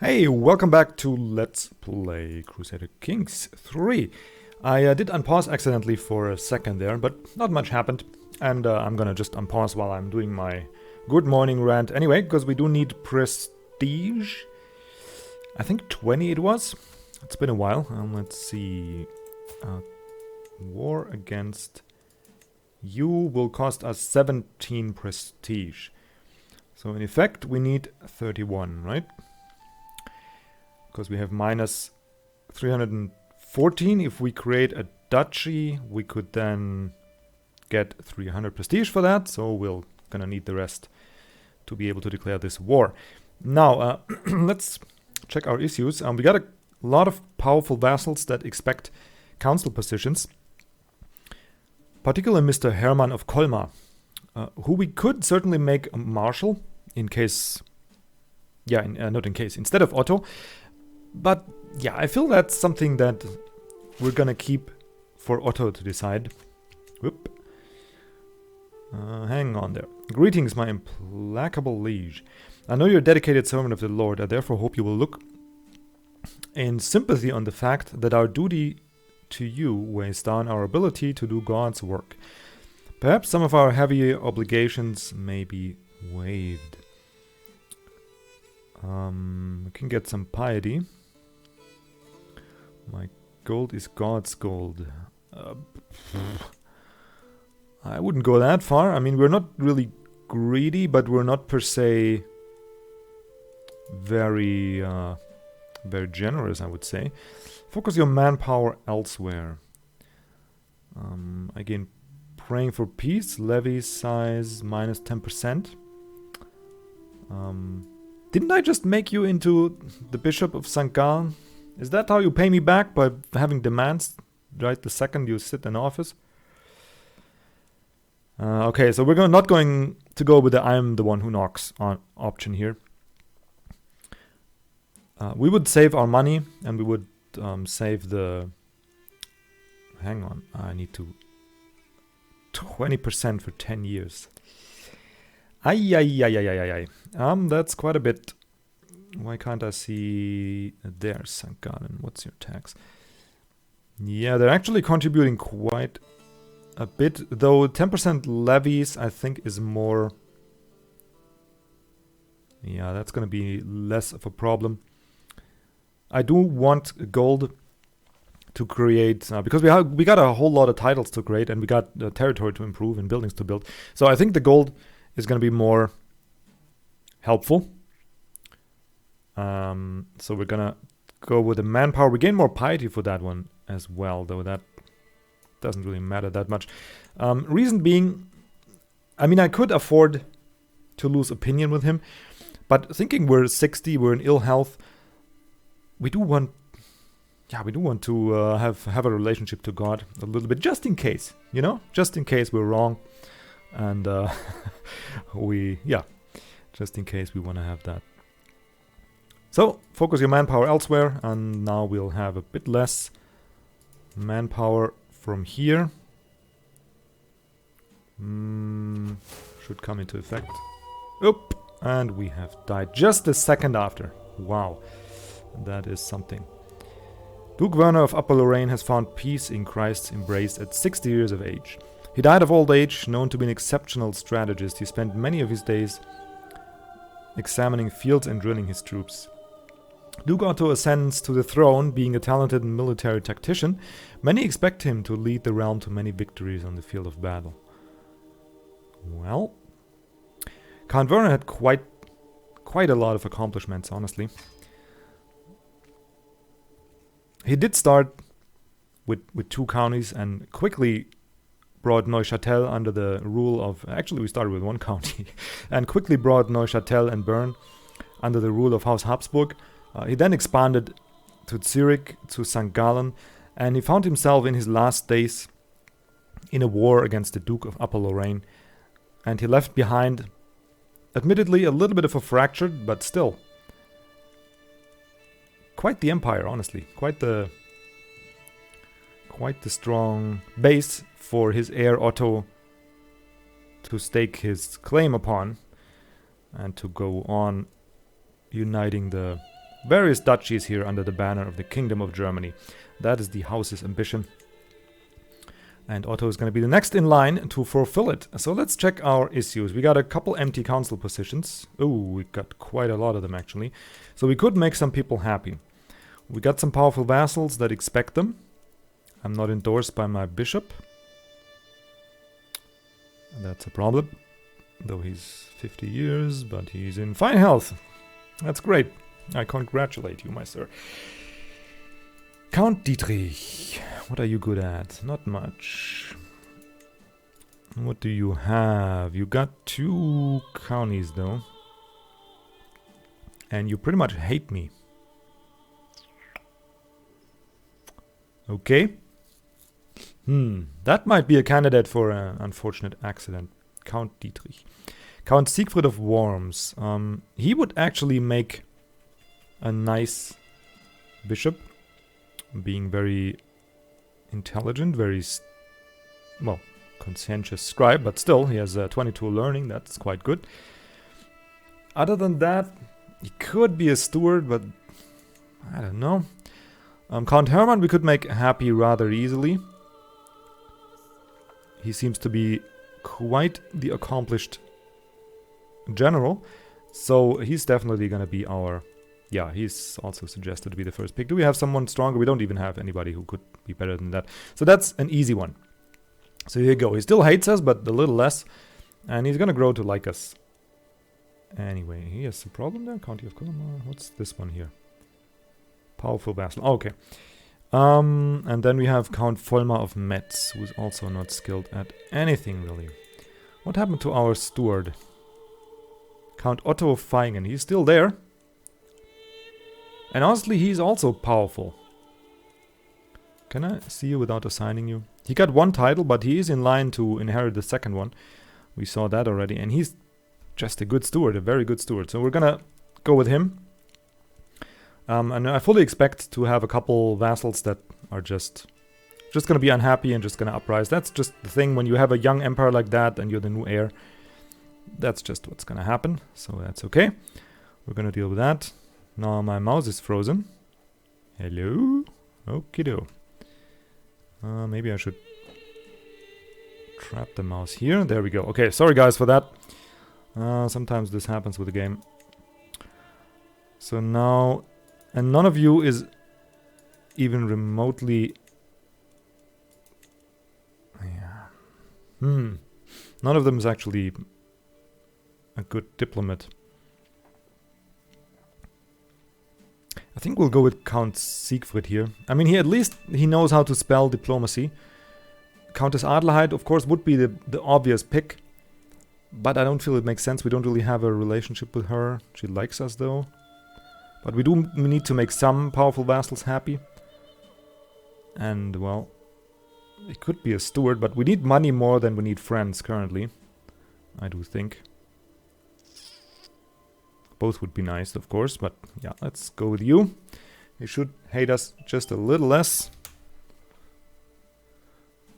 Hey, welcome back to Let's Play Crusader Kings 3. I did unpause accidentally for a second there, but not much happened. And I'm gonna just unpause while I'm doing my good morning rant anyway, because we do need prestige. I think 20 it was. It's been a while. Let's see. War against you will cost us 17 prestige. So in effect, we need 31, right? Because we have minus 314. If we create a duchy, we could then get 300 prestige for that. So we're gonna need the rest to be able to declare this war. Now, let's check our issues. We got a lot of powerful vassals that expect council positions. Particularly Mr. Hermann of Colmar, who we could certainly make a marshal in case... Yeah, not in case. Instead of Otto. But yeah, I feel that's something that we're gonna keep for Otto to decide. Whoop. Hang on there. Greetings, my implacable liege. I know you're a dedicated servant of the Lord. I therefore hope you will look in sympathy on the fact that our duty to you weighs down our ability to do God's work. Perhaps some of our heavy obligations may be waived. We can get some piety. My gold is God's gold. I wouldn't go that far. I mean, we're not really greedy, but we're not per se very generous, I would say. Focus your manpower elsewhere. Again, praying for peace. Levy size minus 10%. Didn't I just make you into the Bishop of St. Gallen? Is that how you pay me back, by having demands right the second you sit in office? Okay, so we're not going to go with the I'm the one who knocks on option here. We would save our money, and we would save the... Hang on, I need to... 20% for 10 years. That's quite a bit. Why can't I see... There's St. Gallen. What's your tax? Yeah, they're actually contributing quite a bit, though 10% levies, I think, is more... Yeah, that's going to be less of a problem. I do want gold to create... because we got a whole lot of titles to create, and we got territory to improve and buildings to build. So I think the gold is going to be more helpful. So we're gonna go with the manpower. We gain more piety for that one as well, though that doesn't really matter that much. Reason being, I mean, I could afford to lose opinion with him, but thinking we're 60, we're in ill health, we do want to have a relationship to God a little bit, just in case, you know, just in case we're wrong, and just in case we want to have that. So, focus your manpower elsewhere, and now we'll have a bit less manpower from here. Should come into effect. Oop! And we have died just a second after. Wow. That is something. Duke Werner of Upper Lorraine has found peace in Christ's embrace at 60 years of age. He died of old age, known to be an exceptional strategist. He spent many of his days examining fields and drilling his troops. Duke Otto ascends to the throne, being a talented military tactician. Many expect him to lead the realm to many victories on the field of battle. Well, Count Werner had quite a lot of accomplishments, honestly. He did start with 2 counties and quickly brought Neuchâtel under the rule of... Actually, we started with 1 county. And quickly brought Neuchâtel and Bern under the rule of House Habsburg. He then expanded to Zurich, to St. Gallen, and he found himself in his last days in a war against the Duke of Upper Lorraine. And he left behind, admittedly, a little bit of a fractured, but still, quite the empire, honestly. Quite the strong base for his heir Otto to stake his claim upon and to go on uniting the various duchies here under the banner of the Kingdom of Germany. That is the house's ambition. And Otto is going to be the next in line to fulfill it. So let's check our issues. We got a couple empty council positions. Oh, we got quite a lot of them actually. So we could make some people happy. We got some powerful vassals that expect them. I'm not endorsed by my bishop. That's a problem. Though he's 50 years, but he's in fine health. That's great. I congratulate you, my sir. Count Dietrich. What are you good at? Not much. What do you have? You got 2 counties, though. And you pretty much hate me. Okay. That might be a candidate for an unfortunate accident. Count Dietrich. Count Siegfried of Worms. He would actually make a nice bishop. Being very intelligent, very, well, conscientious scribe, but still, he has 22 learning, that's quite good. Other than that, he could be a steward, but I don't know. Count Hermann we could make happy rather easily. He seems to be quite the accomplished general, so he's definitely gonna be our... Yeah, he's also suggested to be the first pick. Do we have someone stronger? We don't even have anybody who could be better than that. So that's an easy one. So here you go. He still hates us, but a little less. And he's going to grow to like us. Anyway, he has a problem there. County of Colmar. What's this one here? Powerful vassal. Okay. And then we have Count Vollmar of Metz, who's also not skilled at anything, really. What happened to our steward? Count Otto of Feigen. He's still there. And honestly, he's also powerful. Can I see you without assigning you? He got 1 title, but he is in line to inherit the second one. We saw that already. And he's just a good steward, a very good steward. So we're gonna go with him. And I fully expect to have a couple vassals that are just gonna be unhappy and just gonna uprise. That's just the thing when you have a young empire like that and you're the new heir. That's just what's gonna happen. So that's okay. We're gonna deal with that. Now my mouse is frozen. Hello? Okido. Maybe I should trap the mouse here. There we go. Okay, sorry guys for that. Sometimes this happens with the game. So now... And none of you is even remotely... Yeah. None of them is actually a good diplomat. I think we'll go with Count Siegfried here. I mean, at least he knows how to spell diplomacy. Countess Adelheid, of course, would be the obvious pick. But I don't feel it makes sense. We don't really have a relationship with her. She likes us, though. But we need to make some powerful vassals happy. And, well, it could be a steward, but we need money more than we need friends currently. I do think. Both would be nice, of course, but yeah, let's go with you. You should hate us just a little less.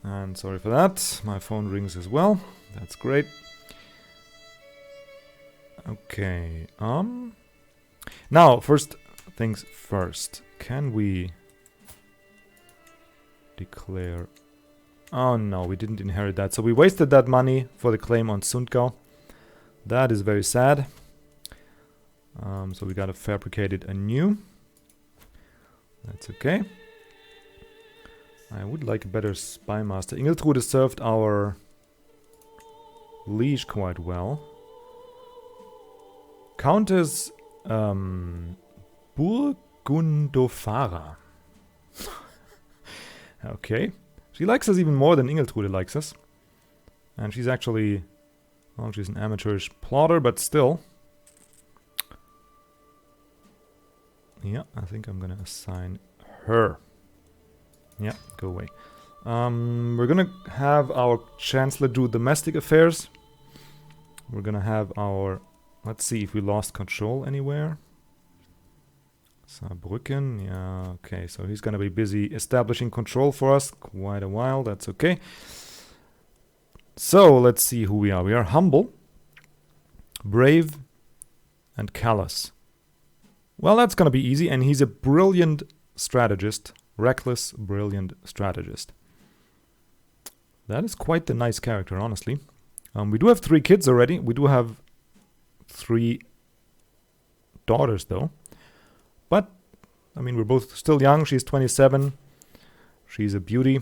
And sorry for that. My phone rings as well. That's great. Okay. Now, first things first. Can we declare... Oh no, we didn't inherit that. So we wasted that money for the claim on Sundgau. That is very sad. So we gotta fabricate it anew. That's okay. I would like a better spy master. Ingiltrude served our liege quite well. Countess Burgundofara. Okay. She likes us even more than Ingiltrude likes us. And she's actually... Well, she's an amateurish plotter, but still... Yeah, I think I'm gonna assign her. Yeah, go away. We're gonna have our Chancellor do domestic affairs. We're gonna have our... Let's see if we lost control anywhere. Saarbrücken, yeah, okay. So he's gonna be busy establishing control for us quite a while. That's okay. So, let's see who we are. We are humble, brave, and callous. Well, that's gonna be easy, and he's a brilliant strategist. Reckless, brilliant strategist. That is quite the nice character, honestly. We do have 3 kids already. We do have 3 daughters, though. But, I mean, we're both still young. She's 27. She's a beauty.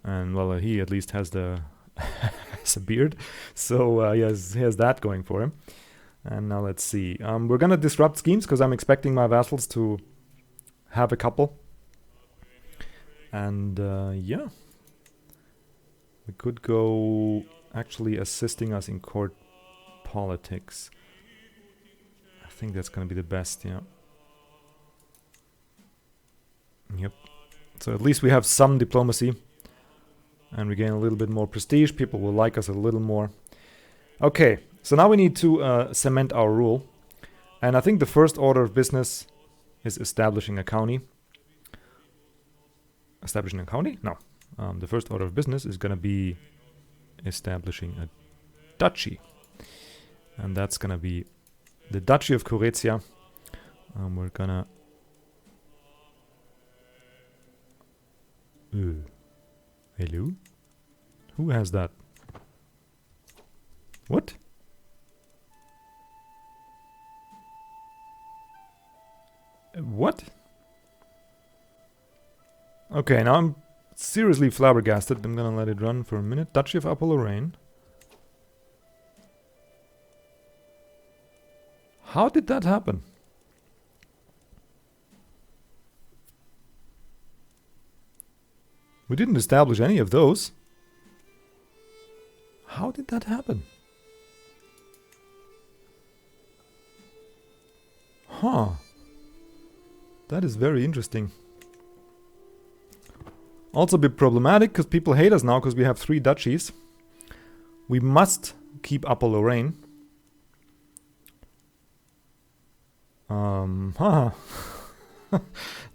And, well, he at least has has a beard. So, he has that going for him. And now let's see. We're going to disrupt schemes because I'm expecting my vassals to have a couple. And, yeah. We could go actually assisting us in court politics. I think that's going to be the best, yeah. Yep. So at least we have some diplomacy. And we gain a little bit more prestige. People will like us a little more. Okay, so now we need to cement our rule. And I think the first order of business is establishing a county. Establishing a county? No. The first order of business is going to be establishing a duchy. And that's going to be the Duchy of Gorizia. We're going to... hello? Who has that? What? What? Okay, now I'm seriously flabbergasted. I'm gonna let it run for a minute. Duchy of Upper Lorraine. How did that happen? We didn't establish any of those. How did that happen? Huh. That is very interesting. Also a bit problematic because people hate us now because we have 3 duchies. We must keep Upper Lorraine.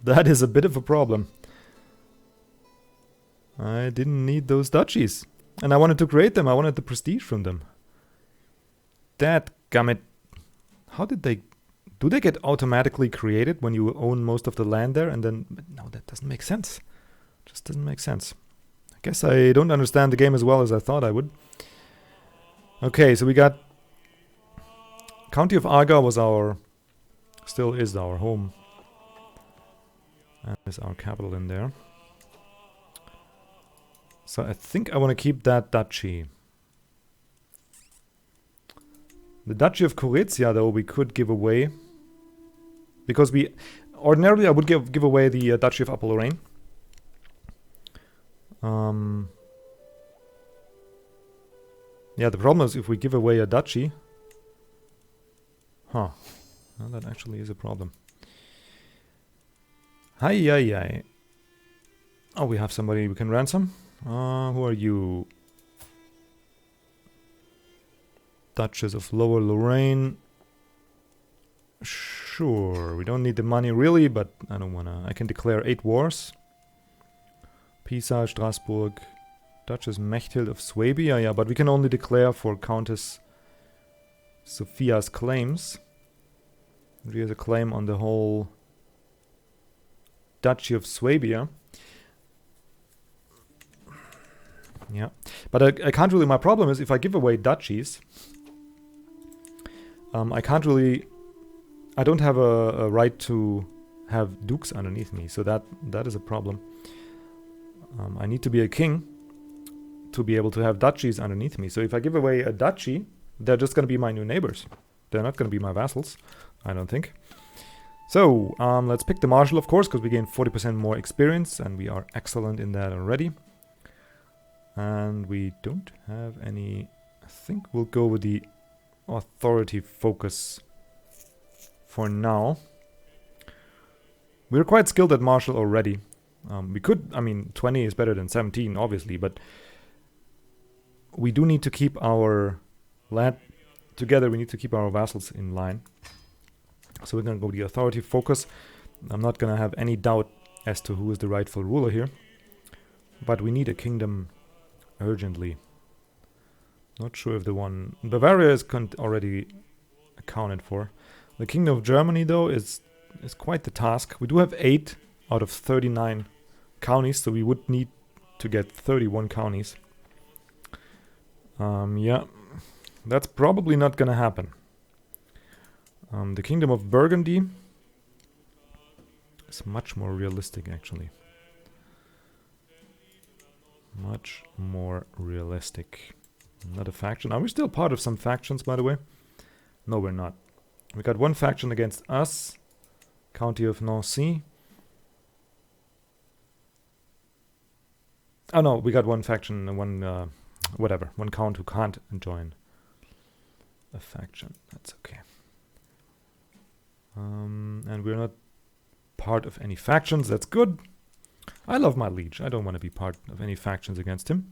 That is a bit of a problem. I didn't need those duchies. And I wanted to create them. I wanted the prestige from them. Dadgummit. How did they... Do they get automatically created when you own most of the land there? And then... No, that doesn't make sense. Just doesn't make sense. I guess I don't understand the game as well as I thought I would. Okay, so we got... County of Aga was our... Still is our home. And is our capital in there. So I think I want to keep that duchy. The Duchy of Gorizia, though, we could give away. Because we... Ordinarily, I would give away the Duchy of Upper Lorraine. Yeah, the problem is if we give away a duchy... Huh. Well, that actually is a problem. Hi. Oh, we have somebody we can ransom. Who are you? Duchess of Lower Lorraine. Sure, we don't need the money really, but I don't wanna... I can declare 8 wars. Pisa, Strasbourg, Duchess Mechthild of Swabia, yeah, but we can only declare for Countess Sophia's claims. She has a claim on the whole Duchy of Swabia. Yeah, but I can't really... My problem is if I give away duchies, I can't really... I don't have a right to have dukes underneath me, so that is a problem. I need to be a king to be able to have duchies underneath me. So if I give away a duchy, they're just going to be my new neighbors. They're not going to be my vassals, I don't think. So, let's pick the marshal, of course, because we gain 40% more experience, and we are excellent in that already. And we don't have any... I think we'll go with the authority focus for now. We're quite skilled at martial already. We could... I mean, 20 is better than 17, obviously, but... We do need to keep our land together. We need to keep our vassals in line. So we're going to go with the authority focus. I'm not going to have any doubt as to who is the rightful ruler here. But we need a kingdom... urgently. Not sure if the one... Bavaria is already accounted for. The Kingdom of Germany, though, is quite the task. We do have 8 out of 39 counties, so we would need to get 31 counties. Yeah, that's probably not gonna happen. The Kingdom of Burgundy is much more realistic, actually. Much more realistic. Not a faction. Are we still part of some factions, by the way? No, we're not. We got one faction against us. County of Nancy. Oh no, we got one faction, one whatever, one count who can't join a faction. That's okay. And we're not part of any factions. That's good. I love my liege. I don't want to be part of any factions against him.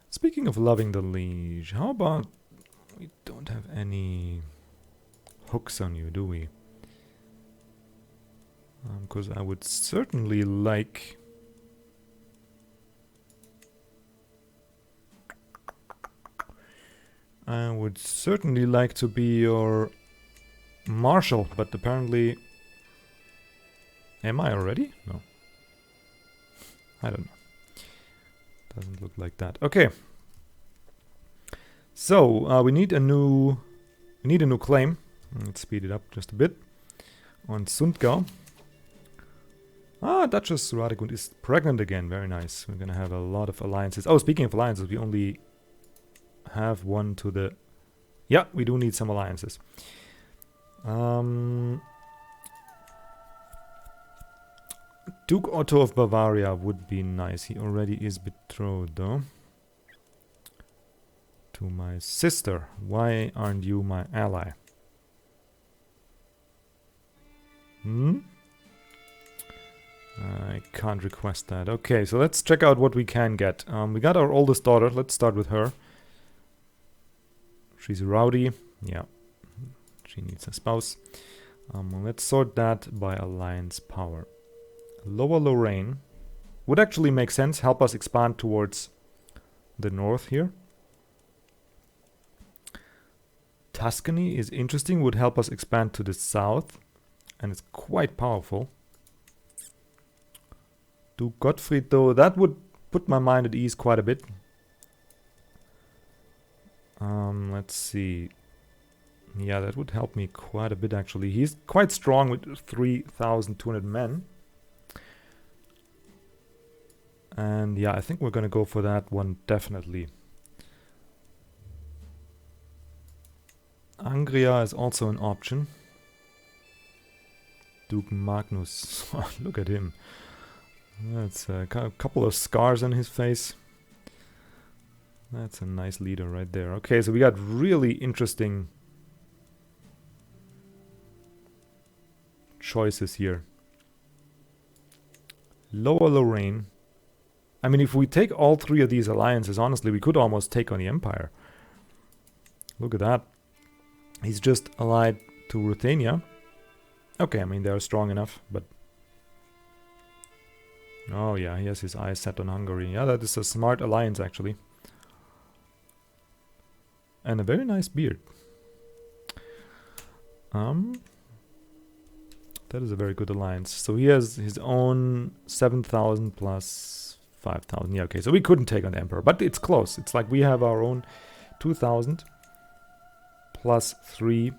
Speaking of loving the liege, how about we don't have any hooks on you, do we? Because I would certainly like... I would certainly like to be your marshal, but apparently... Am I already? No. I don't know. Doesn't look like that. Okay. So, we need a new claim. Let's speed it up just a bit. On Sundgau. Ah, Duchess Radegund is pregnant again. Very nice. We're gonna have a lot of alliances. Oh, speaking of alliances, we only have one to the... Yeah, we do need some alliances. Duke Otto of Bavaria would be nice. He already is betrothed, though. To my sister. Why aren't you my ally? I can't request that. Okay, so let's check out what we can get. We got our oldest daughter. Let's start with her. She's rowdy. Yeah. She needs a spouse. Let's sort that by alliance power. Lower Lorraine would actually make sense. Help us expand towards the north here. Tuscany is interesting. Would help us expand to the south. And it's quite powerful. Duke Gottfried, though, that would put my mind at ease quite a bit. Let's see. Yeah, that would help me quite a bit, actually. He's quite strong with 3,200 men. And yeah, I think we're going to go for that one, definitely. Angria is also an option. Duke Magnus. Look at him. That's a couple of scars on his face. That's a nice leader right there. Okay, so we got really interesting choices here. Lower Lorraine. I mean, if we take all 3 of these alliances, honestly, we could almost take on the Empire. Look at that. He's just allied to Ruthenia. Okay, I mean, they're strong enough, but... Oh yeah, he has his eyes set on Hungary. Yeah, that is a smart alliance, actually. And a very nice beard. That is a very good alliance. So he has his own 7,000 plus 5,000. Yeah, okay, so we couldn't take on the Emperor, but it's close. It's like we have our own 2,000 plus 3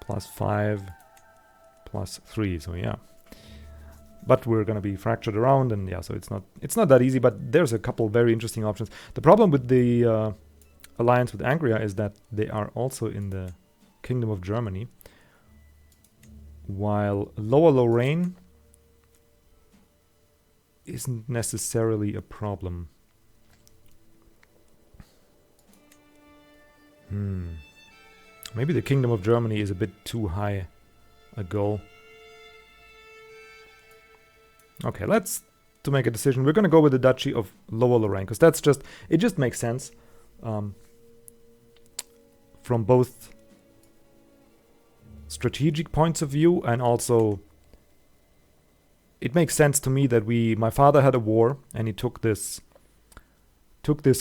plus 5 plus 3. So yeah. But we're going to be fractured around, and yeah, so it's not that easy, but there's a couple very interesting options. The problem with the alliance with Angria is that they are also in the Kingdom of Germany, while Lower Lorraine isn't necessarily a problem. Maybe the Kingdom of Germany is a bit too high a goal. Okay, to make a decision, we're going to go with the Duchy of Lower Lorraine, because that's just, it just makes sense from both strategic points of view, and also it makes sense to me that my father had a war and he took this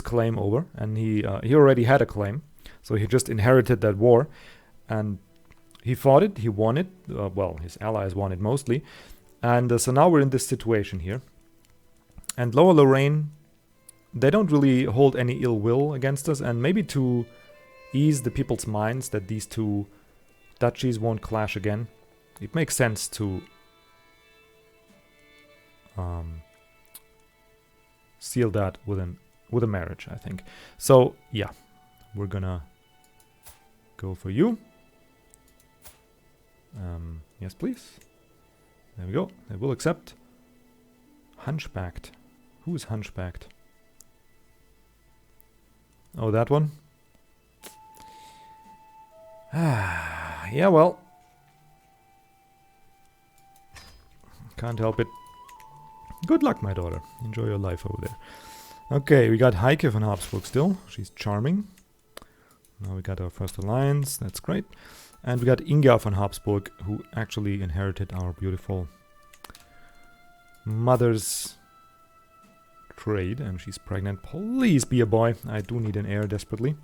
claim over, and he already had a claim, so he just inherited that war, and He fought it, he won it. Well, his allies won it mostly. And so now we're in this situation here. And Lower Lorraine, they don't really hold any ill will against us. And maybe to ease the people's minds that these two duchies won't clash again, it makes sense to seal that with a marriage, I think. So, yeah, we're gonna go for you. Yes, please. There we go. They will accept. Hunchbacked. Who is hunchbacked? Oh, that one? Yeah, well. Can't help it. Good luck, my daughter. Enjoy your life over there. Okay, we got Heike von Habsburg still. She's charming. Now we got our first alliance. That's great. And we got Inga von Habsburg, who actually inherited our beautiful mother's trade. And she's pregnant. Please be a boy. I do need an heir desperately.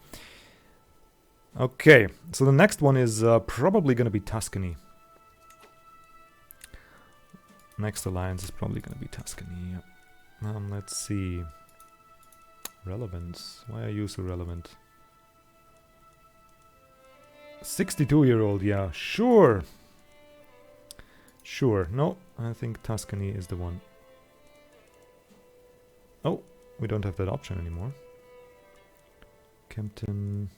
Okay, so the next one is probably going to be Tuscany. Next alliance is probably going to be Tuscany. Yep. Let's see. Relevance. Why are you so relevant? 62-year-old, yeah, sure. Sure, no, I think Tuscany is the one. Oh, we don't have that option anymore. Kempten.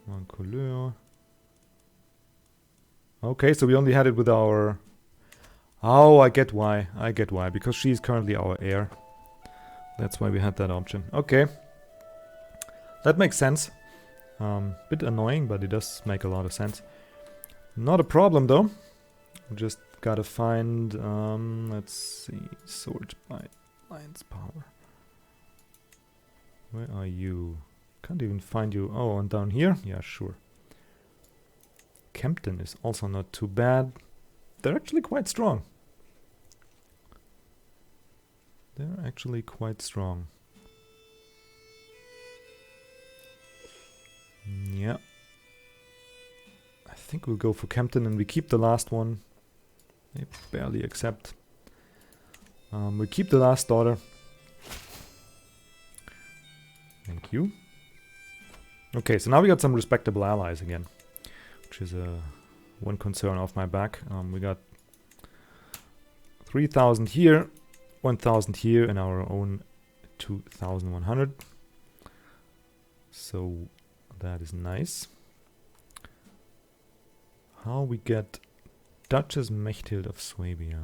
One couleur. Okay, so we only had it with our... Oh, I get why. I get why. Because she's currently our heir. That's why we had that option. Okay. That makes sense. Bit annoying, but it does make a lot of sense. Not a problem, though. We just gotta find... let's see. Sort by alliance power. Where are you? Can't even find you. Oh, and down here? Yeah, sure. Kempten is also not too bad. They're actually quite strong. They're actually quite strong. Yeah. I think we'll go for Kempten and we keep the last one. They barely accept. We keep the last daughter. Thank you. Okay, so now we got some respectable allies again, which is one concern off my back. We got 3,000 here, 1,000 here, and our own 2,100. So that is nice. How we get Duchess Mechthild of Swabia.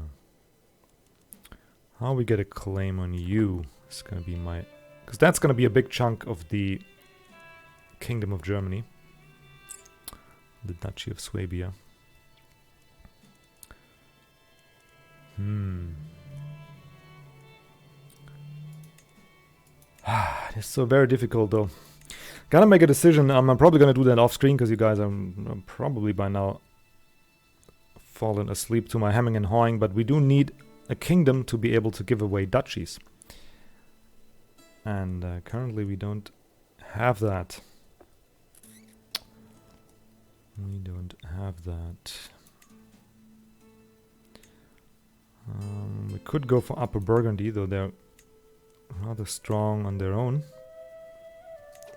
How we get a claim on you is gonna be my... Because that's gonna be a big chunk of the Kingdom of Germany. The Duchy of Swabia. It's so very difficult though. Gotta make a decision. I'm probably gonna do that off screen because you guys are probably by now fallen asleep to my hemming and hawing, but we do need a kingdom to be able to give away duchies. And currently we don't have that. We don't have that. We could go for Upper Burgundy, though they're rather strong on their own.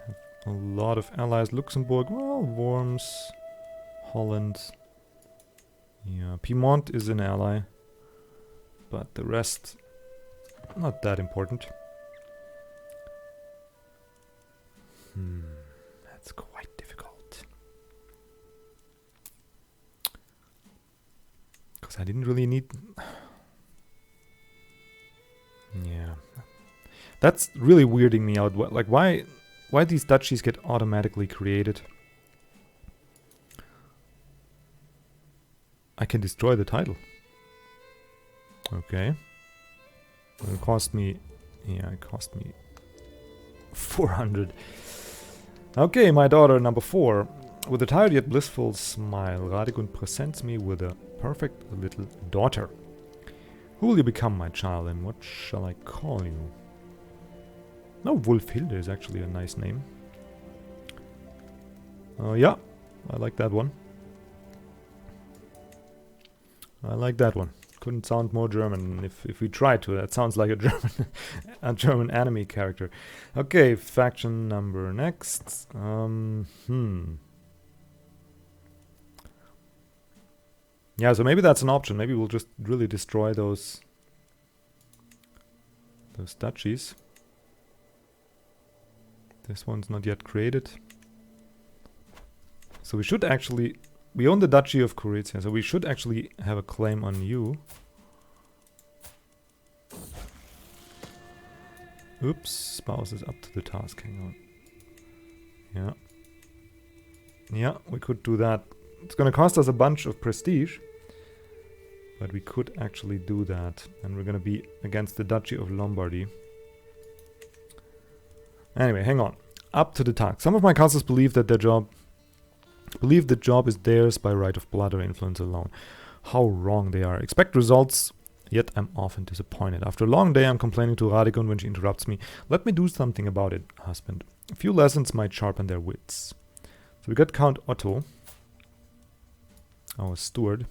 Have a lot of allies. Luxembourg, well, Worms, Holland. Yeah, Piedmont is an ally. But the rest, not that important. That's quite difficult. Because I didn't really need... Yeah. That's really weirding me out. Like, why these duchies get automatically created? I can destroy the title. Okay. It cost me... Yeah, it cost me 400. Okay, my daughter number 4. With a tired yet blissful smile, Radegund presents me with a perfect little daughter. Who will you become, my child, and what shall I call you? No, Wulfhilde is actually a nice name. Yeah, I like that one. I like that one. Couldn't sound more German if we tried to. That sounds like a German a German anime character. Okay, faction number next. Yeah, so maybe that's an option. Maybe we'll just really destroy those duchies. This one's not yet created. So we should actually... We own the Duchy of Gorizia, so we should actually have a claim on you. Oops, spouse is up to the task. Hang on. Yeah. Yeah, we could do that. It's gonna cost us a bunch of prestige. But we could actually do that. And we're gonna be against the Duchy of Lombardy. Anyway, hang on. Up to the task. Some of my castles believe that the job is theirs by right of blood or influence alone. How wrong they are. Expect results, yet I'm often disappointed. After a long day, I'm complaining to Radegund when she interrupts me. Let me do something about it, husband. A few lessons might sharpen their wits. So we got Count Otto, our steward,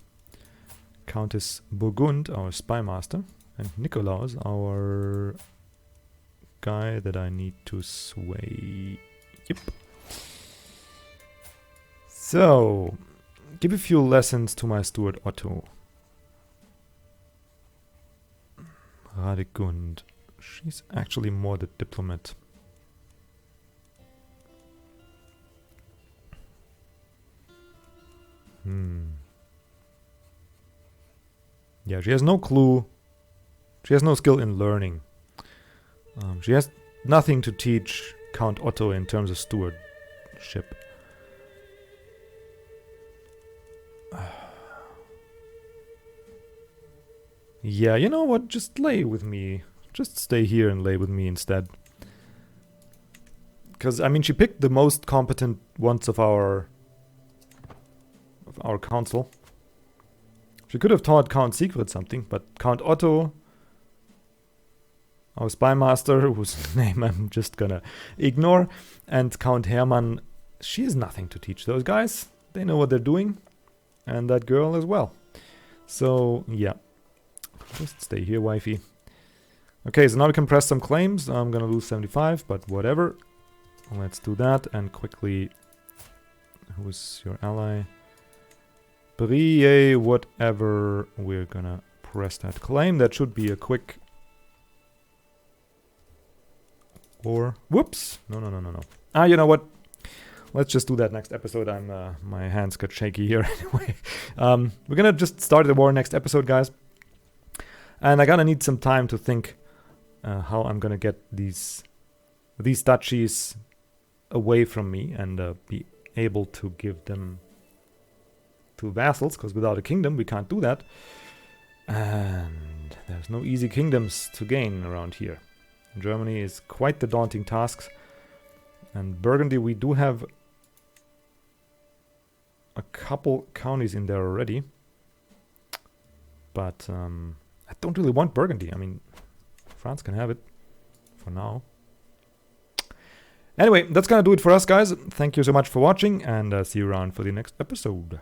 Countess Burgund, our spy master, and Nikolaus, our guy that I need to sway. Yep. So, give a few lessons to my steward Otto. Radegund. She's actually more the diplomat. Yeah, she has no clue. She has no skill in learning. She has nothing to teach Count Otto in terms of stewardship. Yeah, you know what? Just lay with me. Just stay here and lay with me instead. Because, I mean, she picked the most competent ones of our council. She could have taught Count Siegfried something, but Count Otto, our spy master, whose name I'm just gonna ignore, and Count Hermann, she has nothing to teach those guys. They know what they're doing. And that girl as well. So, yeah. Just stay here, wifey. Okay, so now we can press some claims. I'm gonna lose 75, but whatever. Let's do that and quickly... Who's your ally? Brie, whatever. We're gonna press that claim. That should be a quick... Or... Whoops! No. Ah, you know what? Let's just do that next episode. My hands got shaky here anyway. We're gonna just start the war next episode, guys. And I gotta need some time to think how I'm gonna get these duchies away from me and be able to give them to vassals, because without a kingdom we can't do that. And there's no easy kingdoms to gain around here. Germany is quite the daunting task. And Burgundy, we do have a couple counties in there already. But I don't really want Burgundy. I mean, France can have it for now. Anyway, that's gonna do it for us, guys. Thank you so much for watching, and see you around for the next episode.